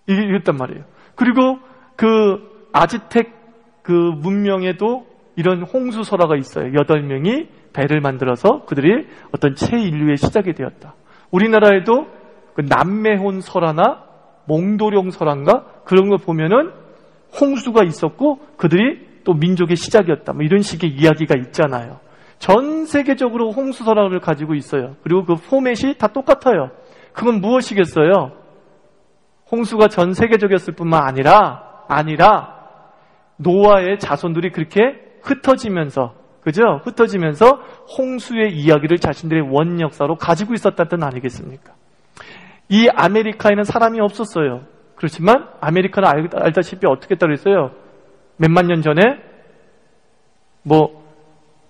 이랬단 말이에요. 그리고 그 아즈텍 그 문명에도 이런 홍수설화가 있어요. 8명이 배를 만들어서 그들이 어떤 새-인류의 시작이 되었다. 우리나라에도 그 남매혼 설화나 몽도령 설화인가 그런 거 보면은 홍수가 있었고 그들이 또 민족의 시작이었다. 뭐 이런 식의 이야기가 있잖아요. 전 세계적으로 홍수 설화를 가지고 있어요. 그리고 그 포맷이 다 똑같아요. 그건 무엇이겠어요? 홍수가 전 세계적이었을 뿐만 아니라 노아의 자손들이 그렇게 흩어지면서 그죠? 흩어지면서 홍수의 이야기를 자신들의 원역사로 가지고 있었다는 뜻 아니겠습니까? 이 아메리카에는 사람이 없었어요. 그렇지만 아메리카는 알다시피 어떻게 했다고 했어요? 몇만 년 전에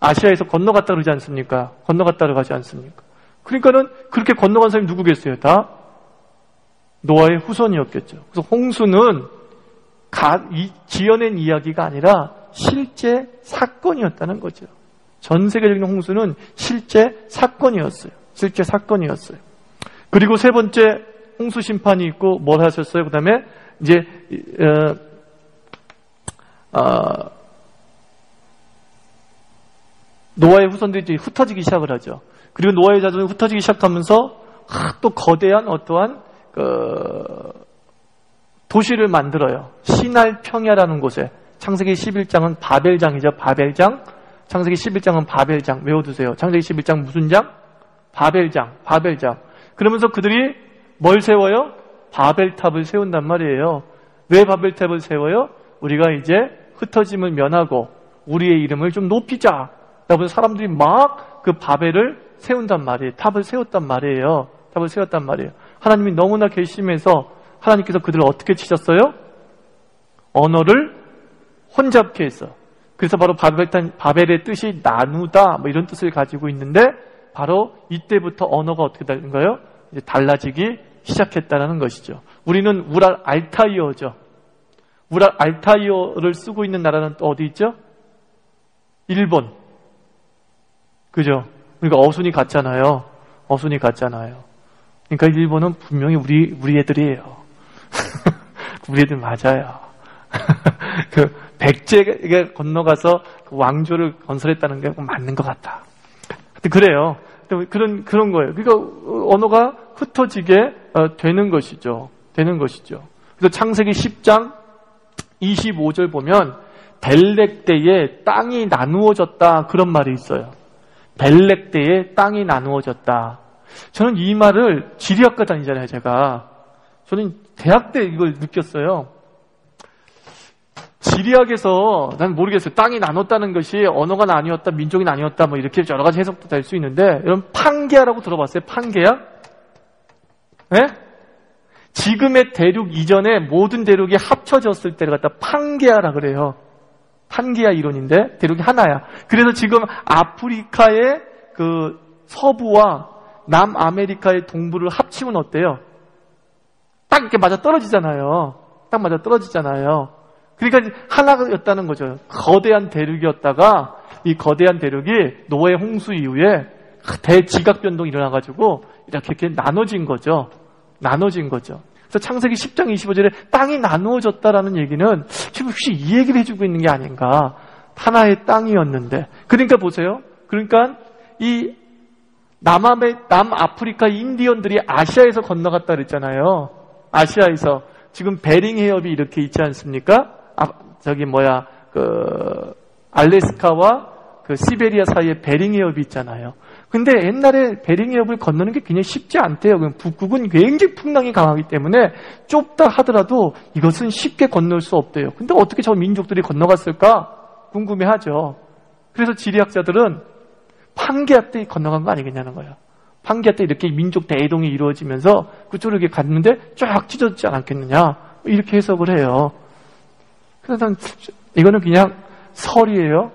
아시아에서 건너갔다 그러지 않습니까? 건너갔다 그러지 않습니까? 그러니까는 그렇게 건너간 사람이 누구겠어요? 다 노아의 후손이었겠죠. 그래서 홍수는 지어낸 이야기가 아니라 실제 사건이었다는 거죠. 전 세계적인 홍수는 실제 사건이었어요. 실제 사건이었어요. 그리고 세 번째 홍수 심판이 있고 뭘 하셨어요? 그 다음에 이제 노아의 후손들이 이제 흩어지기 시작을 하죠. 그리고 노아의 자손이 흩어지기 시작하면서 또 거대한 어떠한 도시를 만들어요. 시날 평야라는 곳에. 창세기 11장은 바벨장이죠. 바벨장. 창세기 11장은 바벨장. 외워두세요. 창세기 11장 무슨 장? 바벨장. 바벨장. 그러면서 그들이 뭘 세워요? 바벨탑을 세운단 말이에요. 왜 바벨탑을 세워요? 우리가 이제 흩어짐을 면하고 우리의 이름을 좀 높이자. 그래서 사람들이 막 그 바벨을 세운단 말이에요. 탑을 세웠단 말이에요. 탑을 세웠단 말이에요. 하나님이 너무나 괘씸해서 하나님께서 그들을 어떻게 치셨어요? 언어를 혼잡케 했어. 그래서 바로 바벨의 뜻이 나누다 뭐 이런 뜻을 가지고 있는데 바로 이때부터 언어가 어떻게 되는가요? 이제 달라지기 시작했다는 것이죠. 우리는 우랄 알타이어죠. 우랄 알타이어를 쓰고 있는 나라는 또 어디 있죠? 일본. 그죠? 우리가 어순이 같잖아요. 어순이 같잖아요. 그러니까 일본은 분명히 우리 애들이에요. 우리 애들 맞아요. 그 백제가 건너가서 그 왕조를 건설했다는 게 맞는 것 같다. 그래요. 그런 거예요. 그러니까 언어가 흩어지게 되는 것이죠. 되는 것이죠. 그래서 창세기 10장 25절 보면 벨렉 때에 땅이 나누어졌다 그런 말이 있어요. 벨렉 때에 땅이 나누어졌다. 저는 이 말을 지리학과 다니잖아요, 제가. 저는 대학 때 이걸 느꼈어요. 지리학에서 난 모르겠어요. 땅이 나눴다는 것이 언어가 나뉘었다, 민족이 나뉘었다, 뭐 이렇게 여러 가지 해석도 될 수 있는데, 여러분 판게아라고 들어봤어요? 판게아? 네? 지금의 대륙 이전에 모든 대륙이 합쳐졌을 때를 갖다 판게아라 그래요. 판게아 이론인데 대륙이 하나야. 그래서 지금 아프리카의 그 서부와 남아메리카의 동부를 합치면 어때요? 딱 이렇게 맞아 떨어지잖아요. 딱 맞아 떨어지잖아요. 그러니까 하나였다는 거죠. 거대한 대륙이었다가 이 거대한 대륙이 노아의 홍수 이후에 대지각 변동이 일어나가지고 이렇게 나눠진 거죠. 나눠진 거죠. 그래서 창세기 10장 25절에 땅이 나누어졌다라는 얘기는 지금 혹시 이 얘기를 해주고 있는 게 아닌가. 하나의 땅이었는데. 그러니까 보세요. 그러니까 이 남아프리카 인디언들이 아시아에서 건너갔다 그랬잖아요. 아시아에서. 지금 베링 해협이 이렇게 있지 않습니까? 알래스카와 그 시베리아 사이에 베링 해협이 있잖아요. 근데 옛날에 베링 해협을 건너는 게 굉장히 쉽지 않대요. 북극은 굉장히 풍랑이 강하기 때문에 좁다 하더라도 이것은 쉽게 건널 수 없대요. 근데 어떻게 저 민족들이 건너갔을까? 궁금해하죠. 그래서 지리학자들은 판게아 때 건너간 거 아니겠냐는 거예요. 판게아 때 이렇게 민족 대이동이 이루어지면서 그쪽으로 이렇게 갔는데 쫙 찢어지지 않았겠느냐. 이렇게 해석을 해요. 그래서 이거는 그냥 설이에요.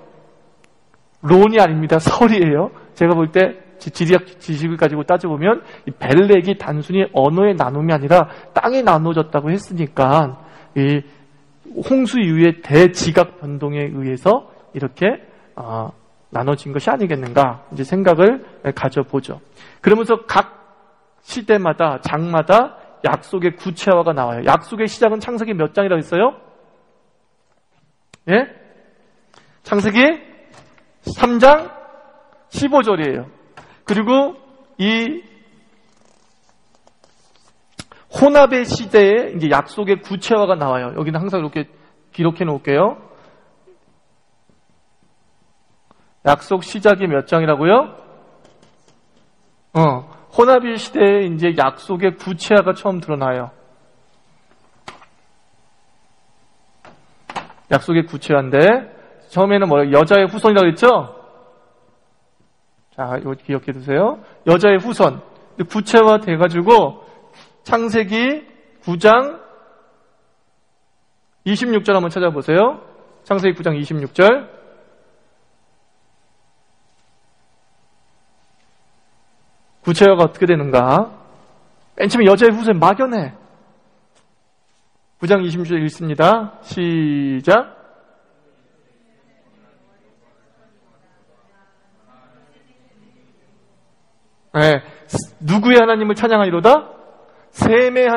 론이 아닙니다. 설이에요. 제가 볼 때 지리학 지식을 가지고 따져보면 이 벨렉이 단순히 언어의 나눔이 아니라 땅이 나눠졌다고 했으니까 이 홍수 이후의 대지각 변동에 의해서 이렇게 나눠진 것이 아니겠는가 이제 생각을 가져보죠. 그러면서 각 시대마다 장마다 약속의 구체화가 나와요. 약속의 시작은 창세기 몇 장이라고 했어요? 예? 창세기 3장 15절이에요. 그리고 이 혼합의 시대에 이제 약속의 구체화가 나와요. 여기는 항상 이렇게 기록해 놓을게요. 약속 시작이 몇 장이라고요? 혼합의 시대에 이제 약속의 구체화가 처음 드러나요. 약속의 구체화인데 처음에는 뭐예요? 여자의 후손이라고 했죠? 자, 이거 기억해 두세요. 여자의 후손. 구체화 돼가지고 창세기 9장 26절 한번 찾아보세요. 창세기 9장 26절. 구체화가 어떻게 되는가? 맨 처음에 여자의 후손 막연해. 9장 26절 읽습니다. 시작. 네. 누구의 하나님을 찬양하리로다? 셈의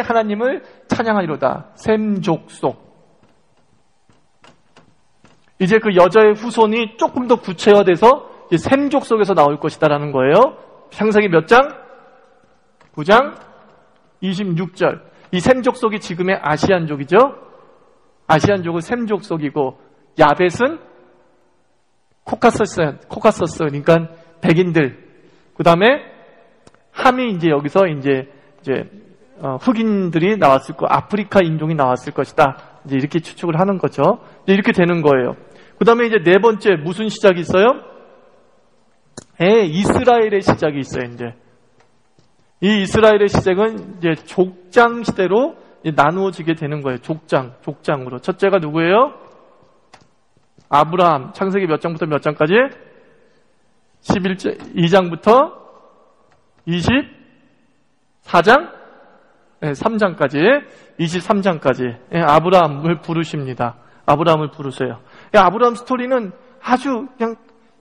하나님을 찬양하리로다. 셈 족속. 이제 그 여자의 후손이 조금 더 구체화돼서 셈 족속에서 나올 것이다라는 거예요. 창세기 몇 장? 9장 26절. 이 셈 족속이 지금의 아시안족이죠. 아시안족은 셈 족속이고 야벳은 코카서스, 그러니까 백인들. 그 다음에 함이 이제 여기서 이제 흑인들이 나왔을 거, 아프리카 인종이 나왔을 것이다. 이제 이렇게 추측을 하는 거죠. 이제 이렇게 되는 거예요. 그 다음에 이제 네 번째 무슨 시작이 있어요? 이스라엘의 시작이 있어요. 이제 이 이스라엘의 시작은 이제 족장 시대로 나누어지게 되는 거예요. 족장으로. 첫째가 누구예요? 아브라함. 창세기 몇 장부터 몇 장까지? 2장부터 24장? 3장까지, 23장까지 아브라함을 부르십니다. 아브라함을 부르세요. 아브라함 스토리는 아주 그냥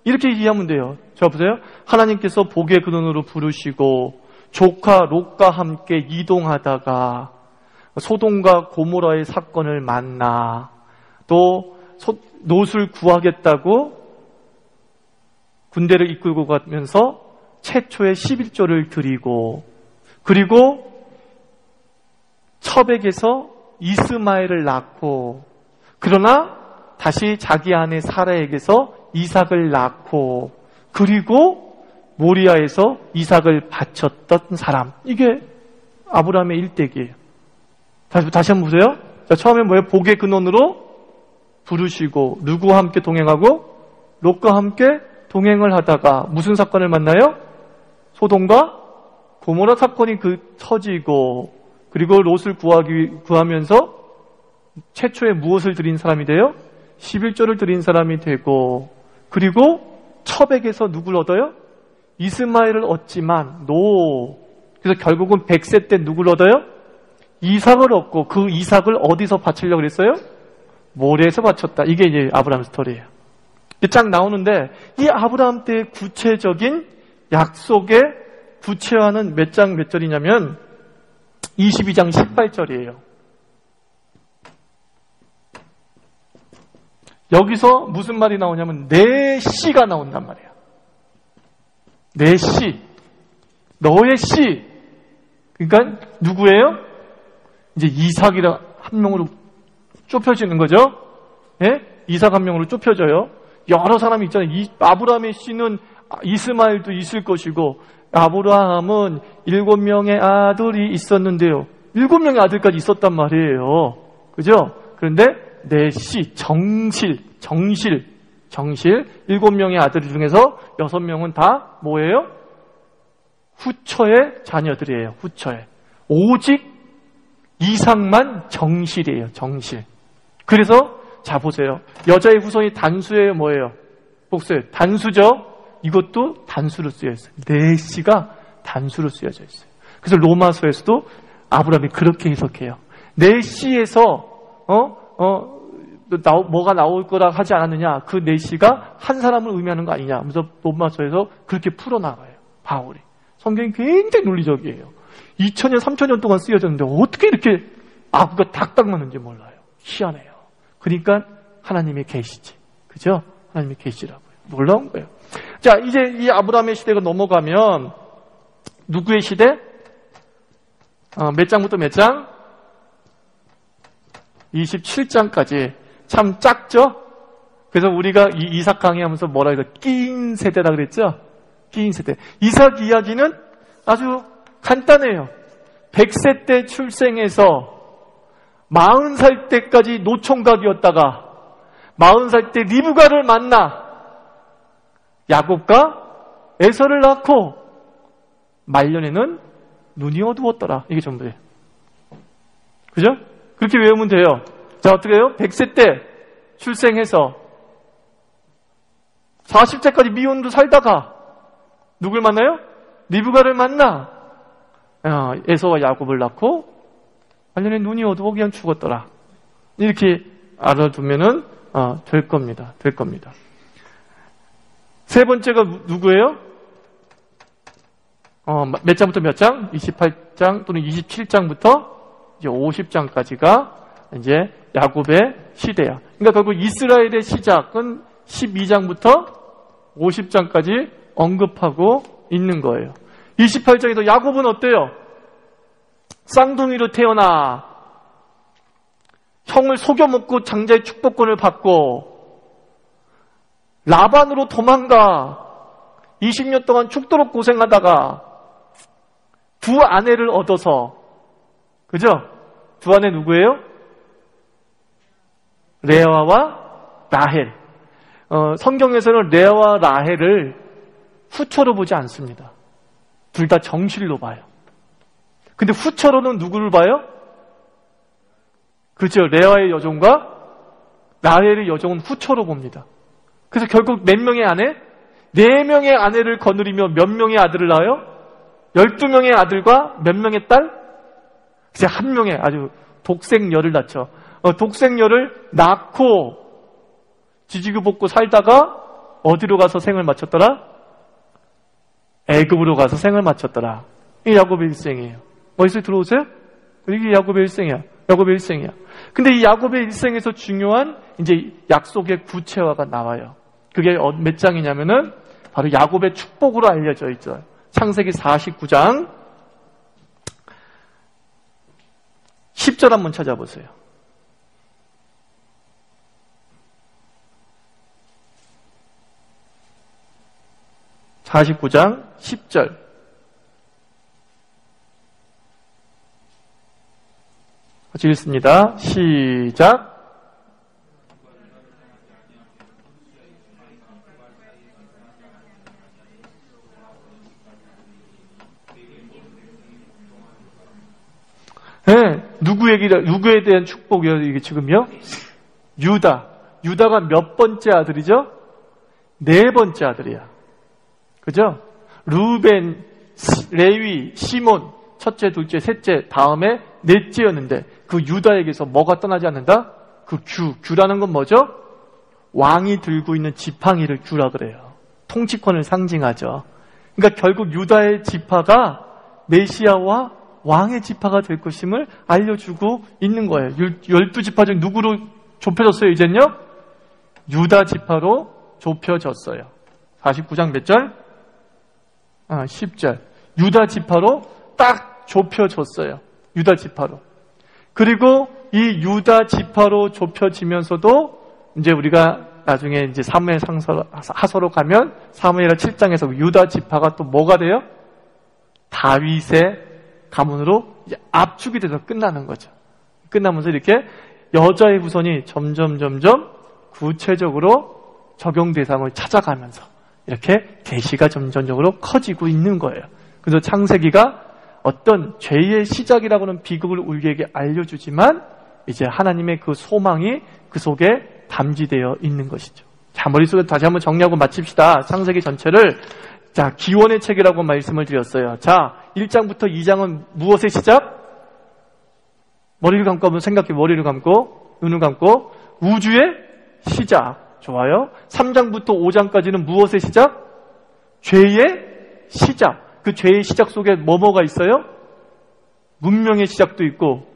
이렇게 이해하면 돼요. 저 보세요. 하나님께서 복의 근원으로 부르시고 조카 롯과 함께 이동하다가 소돔과 고모라의 사건을 만나 또 롯을 구하겠다고 군대를 이끌고 가면서 최초의 11조를 드리고 그리고 첩에게서 이스마엘을 낳고 그러나 다시 자기 아내 사라에게서 이삭을 낳고 그리고 모리아에서 이삭을 바쳤던 사람. 이게 아브라함의 일대기예요. 다시 한번 보세요. 자, 처음에 뭐예요? 복의 근원으로 부르시고 누구와 함께 동행하고 롯과 함께 동행을 하다가 무슨 사건을 만나요? 소돔과 고모라 사건이 터지고 그리고 롯을 구하면서 최초에 무엇을 드린 사람이 돼요? 11조를 드린 사람이 되고 그리고 첩에게서 누굴 얻어요? 이스마엘을 얻지만 그래서 결국은 100세 때 누굴 얻어요? 이삭을 얻고 그 이삭을 어디서 바치려고 그랬어요? 모레에서 바쳤다. 이게 이제 아브라함 스토리예요. 쫙 나오는데 이 아브라함 때의 구체적인 약속의 구체화는 몇 장 몇 절이냐면 22장 18절이에요. 여기서 무슨 말이 나오냐면 내 씨가 나온단 말이에요. 내 씨, 너의 씨. 그러니까 누구예요? 이제 이삭이라 한 명으로 좁혀지는 거죠. 예? 이삭 한 명으로 좁혀져요. 여러 사람이 있잖아요. 아브라함의 씨는 이스마엘도 있을 것이고 아브라함은 7명의 아들이 있었는데요. 7명의 아들까지 있었단 말이에요. 그죠? 그런데 내 씨, 정실 7명의 아들 중에서 6명은 다 뭐예요? 후처의 자녀들이에요. 후처의. 오직 이삭만 정실이에요. 정실. 그래서 자 보세요. 여자의 후손이 단수예요, 뭐예요? 복수예요. 단수죠. 이것도 단수로 쓰여 있어요. 내 씨가 단수로 쓰여져 있어요. 그래서 로마서에서도 아브라함이 그렇게 해석해요. 내 씨에서 뭐가 나올 거라 하지 않았느냐? 그 내 씨가 한 사람을 의미하는 거 아니냐? 그래서 로마서에서 그렇게 풀어나가요. 바울이. 성경이 굉장히 논리적이에요. 2000년, 3000년 동안 쓰여졌는데 어떻게 이렇게 아구가 딱딱 맞는지 몰라요. 희한해요. 그러니까 하나님의 계시지. 그죠? 하나님의 계시라고요. 놀라운 거예요. 자, 이제 이 아브라함의 시대가 넘어가면 누구의 시대? 몇 장부터 몇 장? 27장까지. 참 작죠? 그래서 우리가 이 이삭 강의하면서 뭐라 해서 끼인 세대라 그랬죠? 끼인 세대. 이삭 이야기는 아주 간단해요. 100세 때 출생해서 40살 때까지 노총각이었다가 40살 때 리브가를 만나 야곱과 에서를 낳고 말년에는 눈이 어두웠더라. 이게 전부예요. 그죠? 그렇게 외우면 돼요. 자, 어떻게 해요? 100세 때 출생해서 40세까지 미혼으로 살다가 누굴 만나요? 리브가를 만나 에서와 야곱을 낳고 말년에 눈이 어두워 그냥 죽었더라. 이렇게 알아두면은 될 겁니다. 될 겁니다. 세 번째가 누구예요? 몇 장부터 몇 장? 28장 또는 27장부터 이제 50장까지가 이제 야곱의 시대야. 그러니까 결국 이스라엘의 시작은 12장부터 50장까지 언급하고 있는 거예요. 28장에서 야곱은 어때요? 쌍둥이로 태어나 형을 속여먹고 장자의 축복권을 받고 라반으로 도망가 20년 동안 죽도록 고생하다가 두 아내를 얻어서, 그죠? 두 아내 누구예요? 레아와 라헬. 성경에서는 레아와 라헬을 후처로 보지 않습니다. 둘 다 정실로 봐요. 근데 후처로는 누구를 봐요? 그죠? 레아의 여종과 라헬의 여종은 후처로 봅니다. 그래서 결국 몇 명의 아내? 4명의 아내를 거느리며 몇 명의 아들을 낳아요? 12명의 아들과 몇 명의 딸? 이제 한 명의 아주 독생녀를 낳죠. 독생녀를 낳고 지지고 볶고 살다가 어디로 가서 생을 마쳤더라? 애굽으로 가서 생을 마쳤더라. 이게 야곱의 일생이에요. 어디서 들어오세요? 이게 야곱의 일생이야. 야곱의 일생이야. 근데 이 야곱의 일생에서 중요한 이제 약속의 구체화가 나와요. 그게 몇 장이냐면은 바로 야곱의 축복으로 알려져 있죠. 창세기 49장 10절 한번 찾아보세요. (49장) 10절. 같이 읽습니다. 시작. 네, 누구에 대한 축복이요, 이게 지금요? 유다가 몇 번째 아들이죠? 4번째 아들이야. 그죠? 루벤, 레위, 시몬, 첫째, 둘째, 셋째, 다음에 넷째였는데 그 유다에게서 뭐가 떠나지 않는다? 그 규라는 건 뭐죠? 왕이 들고 있는 지팡이를 규라 그래요. 통치권을 상징하죠. 그러니까 결국 유다의 지파가 메시아와 왕의 지파가 될 것임을 알려주고 있는 거예요. 12지파 중 누구로 좁혀졌어요, 이젠요? 유다 지파로 좁혀졌어요. 49장 몇 절? 10절. 유다 지파로 딱 좁혀졌어요. 유다 지파로. 그리고 이 유다 지파로 좁혀지면서도 이제 우리가 나중에 이제 사무엘 하서로 가면 사무엘하 7장에서 유다 지파가 또 뭐가 돼요? 다윗의 가문으로 이제 압축이 돼서 끝나는 거죠. 끝나면서 이렇게 여자의 후손이 점점 구체적으로 적용 대상을 찾아가면서 이렇게 계시가 점점적으로 커지고 있는 거예요. 그래서 창세기가 어떤 죄의 시작이라고는 비극을 우리에게 알려주지만 이제 하나님의 그 소망이 그 속에 담지되어 있는 것이죠. 자, 머릿속에 다시 한번 정리하고 마칩시다. 창세기 전체를. 자, 기원의 책이라고 말씀을 드렸어요. 자, 1장부터 2장은 무엇의 시작? 머리를 감고 한번 생각해. 머리를 감고 눈을 감고 우주의 시작. 좋아요. 3장부터 5장까지는 무엇의 시작? 죄의 시작. 그 죄의 시작 속에 뭐가 있어요? 문명의 시작도 있고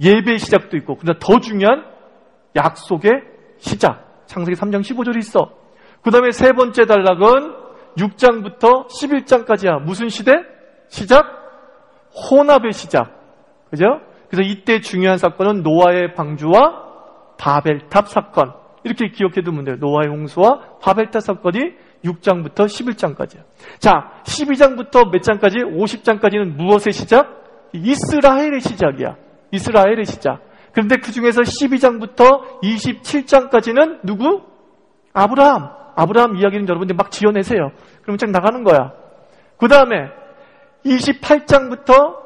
예배의 시작도 있고, 근데 더 중요한 약속의 시작. 창세기 3장 15절이 있어. 그 다음에 세 번째 단락은 6장부터 11장까지야. 무슨 시대? 시작? 혼합의 시작. 그죠? 그래서 이때 중요한 사건은 노아의 방주와 바벨탑 사건. 이렇게 기억해 두면 돼요. 노아의 홍수와 바벨탑 사건이 6장부터 11장까지야. 자, 12장부터 몇 장까지? 50장까지는 무엇의 시작? 이스라엘의 시작이야. 이스라엘의 시작. 그런데 그 중에서 12장부터 27장까지는 누구? 아브라함 이야기는 여러분들 막 지어내세요. 그러면 쫙 나가는 거야. 그 다음에 23장부터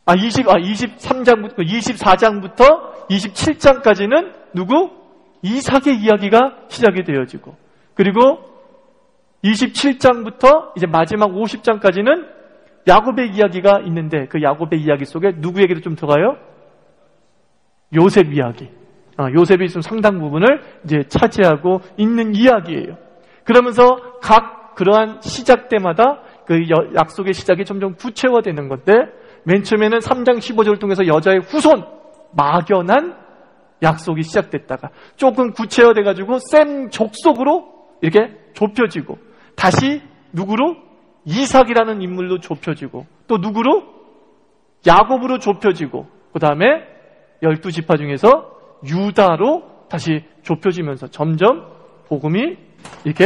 24장부터 27장까지는 누구? 이삭의 이야기가 시작이 되어지고, 그리고 27장부터 이제 마지막 50장까지는 야곱의 이야기가 있는데 그 야곱의 이야기 속에 누구 얘기도 좀 들어가요? 요셉 이야기. 요셉이 좀 상당 부분을 이제 차지하고 있는 이야기예요. 그러면서 각 그러한 시작 때마다 그 약속의 시작이 점점 구체화되는 건데 맨 처음에는 3장 15절을 통해서 여자의 후손, 막연한 약속이 시작됐다가 조금 구체화돼가지고 셈 족속으로 이렇게 좁혀지고 다시 누구로? 이삭이라는 인물로 좁혀지고 또 누구로? 야곱으로 좁혀지고 그 다음에 12지파 중에서 유다로 다시 좁혀지면서 점점 복음이 이렇게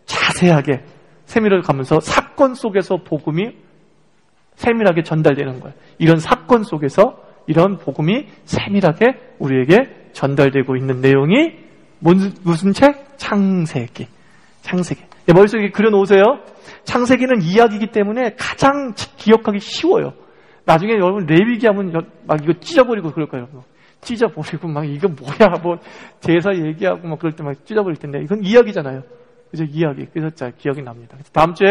자세하게 세밀하게 가면서 사건 속에서 복음이 세밀하게 전달되는 거예요. 이런 사건 속에서 이런 복음이 세밀하게 우리에게 전달되고 있는 내용이 무슨 책? 창세기. 머릿속에 그려놓으세요. 창세기는 이야기이기 때문에 가장 기억하기 쉬워요. 나중에 여러분 레위기 하면 막 이거 찢어버리고 그럴 거예요. 찢어버리고 막 이거 뭐야 뭐 제사 얘기하고 막 그럴 때 막 찢어버릴 텐데 이건 이야기잖아요. 그죠? 이야기. 그래서 잘 기억이 납니다. 다음 주에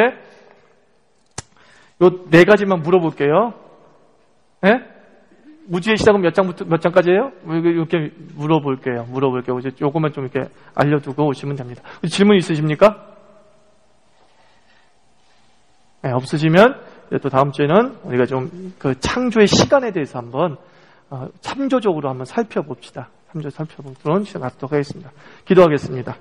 요 4가지만 물어볼게요. 예? 우주의 시작은 몇 장까지예요? 이렇게 물어볼게요. 이제 요것만 좀 이렇게 알려두고 오시면 됩니다. 질문 있으십니까? 네, 없으시면 또 다음 주에는 우리가 좀 그 창조의 시간에 대해서 한번 참조적으로 한번 살펴봅시다. 참조 살펴보도록 시간 갖도록 하겠습니다. 기도하겠습니다.